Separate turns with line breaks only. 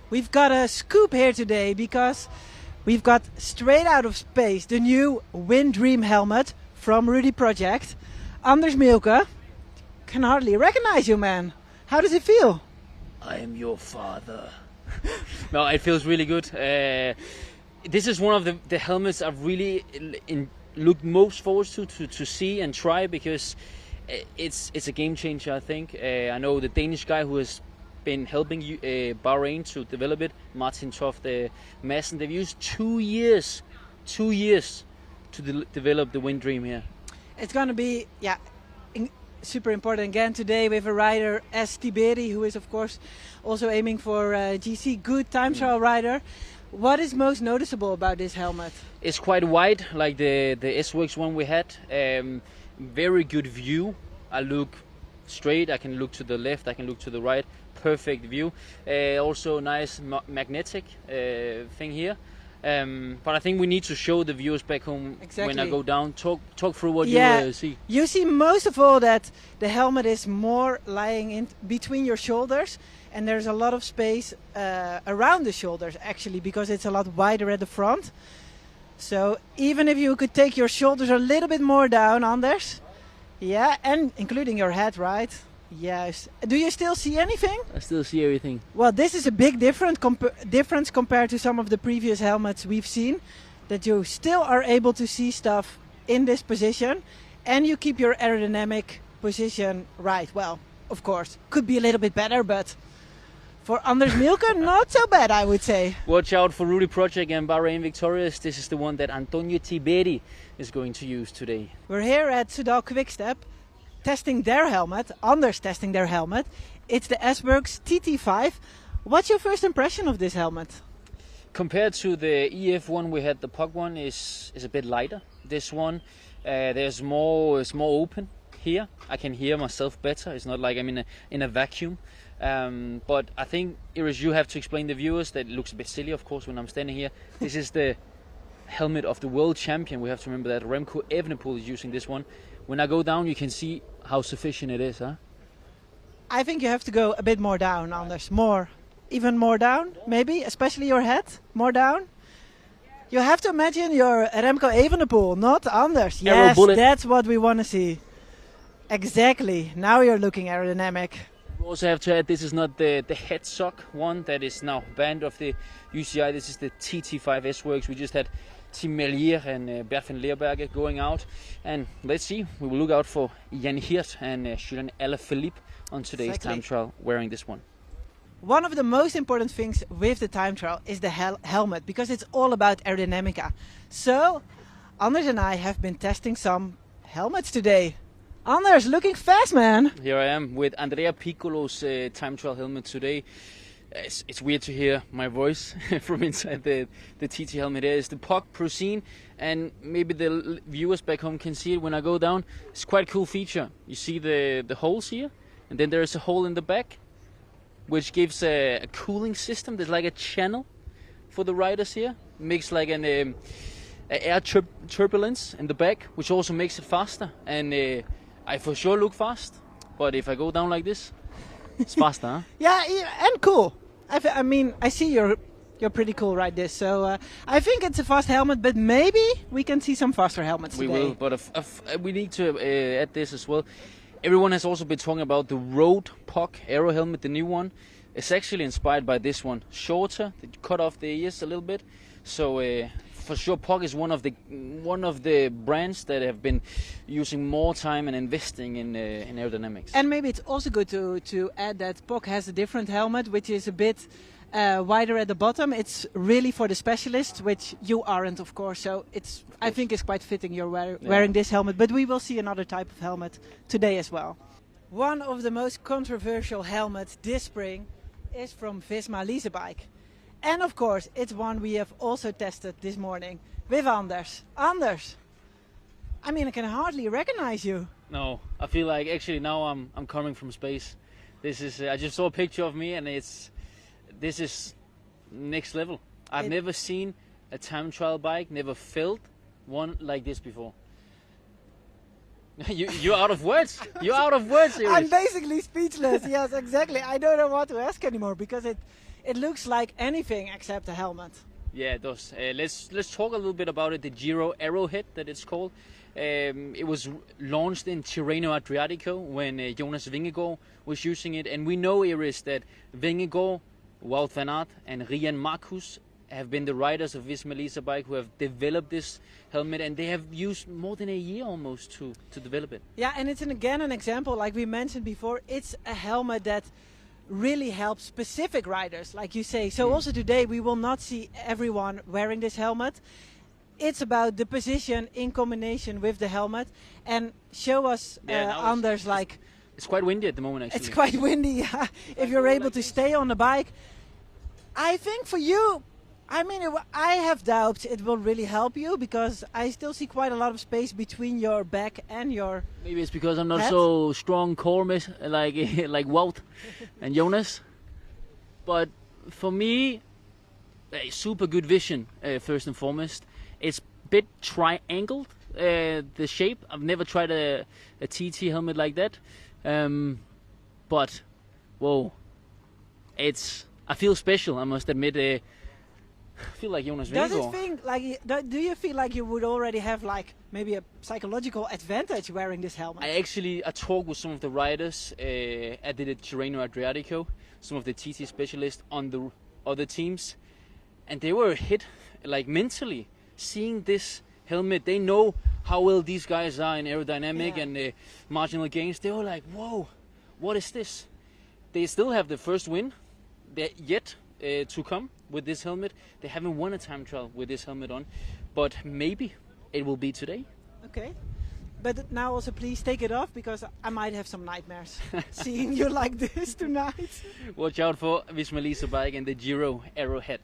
We've got a scoop here today because we've got straight out of space the new Winddream helmet from Rudy project. Anders Mielke, can hardly recognize you, man. How does it feel?
I am your father. No, it feels really good. This is one of the helmets I've really looked most forward to see and try, because it's a game changer, I think. I know the Danish guy who has been helping Bahrain to develop it, Martin Toft Madsen, they've used 2 years to develop the Winddream here. It's
going to be, super important again today with a rider as Tiberi, who is of course also aiming for GC, good time trial rider. What is most noticeable about this helmet? It's
quite wide, like the S-Works one we had. Very good view. I look straight, I can look to the left, I can look to the right. Perfect view. Also nice magnetic thing here. But I think we need to show the viewers back home when I go down. Talk through what you see.
You see most of all that the helmet is more lying in between your shoulders, and there's a lot of space around the shoulders actually, because it's a lot wider at the front. So even if you could take your shoulders a little bit more down, Anders, and including your head, right? Yes. Do you still see anything?
I still see everything.
Well, this is a big difference compared to some of the previous helmets we've seen, that you still are able to see stuff in this position and you keep your aerodynamic position right. Well, of course, could be a little bit better, but for Anders Mielke, not so bad, I would say.
Watch out for Rudy Project and Bahrain Victorious. This is the one that Antonio Tiberi is going to use today.
We're here at Soudal Quick-Step, testing their helmet, Anders testing their helmet. It's the Esberg TT5. What's your first impression of this helmet?
Compared to the EF one we had, the puck one is a bit lighter. This one, it's more open here. I can hear myself better. It's not like I'm in a vacuum. But I think, Iris, you have to explain the viewers that it looks a bit silly, of course, when I'm standing here. This is the helmet of the world champion. We have to remember that Remco Evenepoel is using this one. When I go down, you can see how sufficient it is, huh?
I think you have to go a bit more down, Anders. More. Even more down, maybe? Especially your head? More down? You have to imagine you're Remco Evenepoel, not Anders. Yes, that's what we want to see. Exactly. Now you're looking aerodynamic.
We also have to add, this is not the head sock one that is now banned of the UCI. This is the TT5 S-Works. We just had Tim Merlier and Bert van Leerberge going out, and let's see, we will look out for Jan Hirt and Julian Alaphilippe on today's time trial wearing this one.
One of the most important things with the time trial is the helmet, because it's all about aerodynamica. So Anders and I have been testing some helmets today. Anders, looking fast, man.
Here I am with Andrea Piccolo's time trial helmet today. It's weird to hear my voice from inside the TT helmet. There is the puck Prine, and maybe the viewers back home can see it when I go down. It's quite a cool feature. You see the holes here, and then there is a hole in the back, which gives a cooling system. There's like a channel for the riders here. It makes like an air turbulence in the back, which also makes it faster. And I for sure look fast, but if I go down like this, it's faster, huh?
Yeah, and cool. I mean, I see you're pretty cool right this. So I think it's a fast helmet, but maybe we can see some faster helmets today.
We will, but we need to add this as well. Everyone has also been talking about the Road Puck Aero helmet, the new one. It's actually inspired by this one. Shorter, they cut off the ears a little bit. So for sure, Puck is one of the brands that have been using more time and investing in aerodynamics.
And maybe it's also good to add that Puck has a different helmet, which is a bit wider at the bottom. It's really for the specialists, which you aren't, of course. So I think it's quite fitting you're wearing this helmet. But we will see another type of helmet today as well. One of the most controversial helmets this spring is from Visma-Lease bike. And of course, it's one we have also tested this morning with Anders. Anders, I mean, I can hardly recognize you.
No, I feel like actually now I'm coming from space. This is I just saw a picture of me, and this is next level. I've never seen a time trial bike, never felt one like this before. You're out of words. You're out of words, Iris.
I'm basically speechless. Yes, exactly. I don't know what to ask anymore, because it looks like anything except a helmet.
Yeah, it does. Let's talk a little bit about it. The Jiro Arrow head that it's called. It was launched in Tirreno Adriatico when Jonas Vingegaard was using it, and we know, Iris, that Vingegaard, Wout van Aert, and Rian Marcus have been the riders of Visma-Lease bike who have developed this helmet, and they have used more than a year almost to develop it.
Yeah, and it's again an example, like we mentioned before. It's a helmet that really helps specific riders, like you say. So also today we will not see everyone wearing this helmet. It's about the position in combination with the helmet. And show us, Anders, like...
It's quite windy at the moment, actually.
It's quite windy, yeah. If you're able to stay on the bike. I think for you, I mean, I have doubts it will really help you, because I still see quite a lot of space between your back and your
Maybe it's because I'm not
head.
so strong core like Wout and Jonas. But for me, a super good vision, first and foremost. It's a bit triangled, the shape. I've never tried a TT helmet like that. But, whoa, I feel special, I must admit. I feel like Jonas Vingegaard.
Do you feel like you would already have like maybe a psychological advantage wearing this helmet?
I talked with some of the riders at the Tirreno Adriatico, some of the TT specialists on the other teams, and they were hit like mentally. Seeing this helmet, they know how well these guys are in aerodynamic and marginal gains. They were like, whoa, what is this? They still have the first win. They're yet to come with this helmet. They haven't won a time trial with this helmet on, but maybe it will be today.
Okay. But now also please take it off, because I might have some nightmares seeing you like this tonight.
Watch out for Visma-Lease bike and the Jiro Arrow head.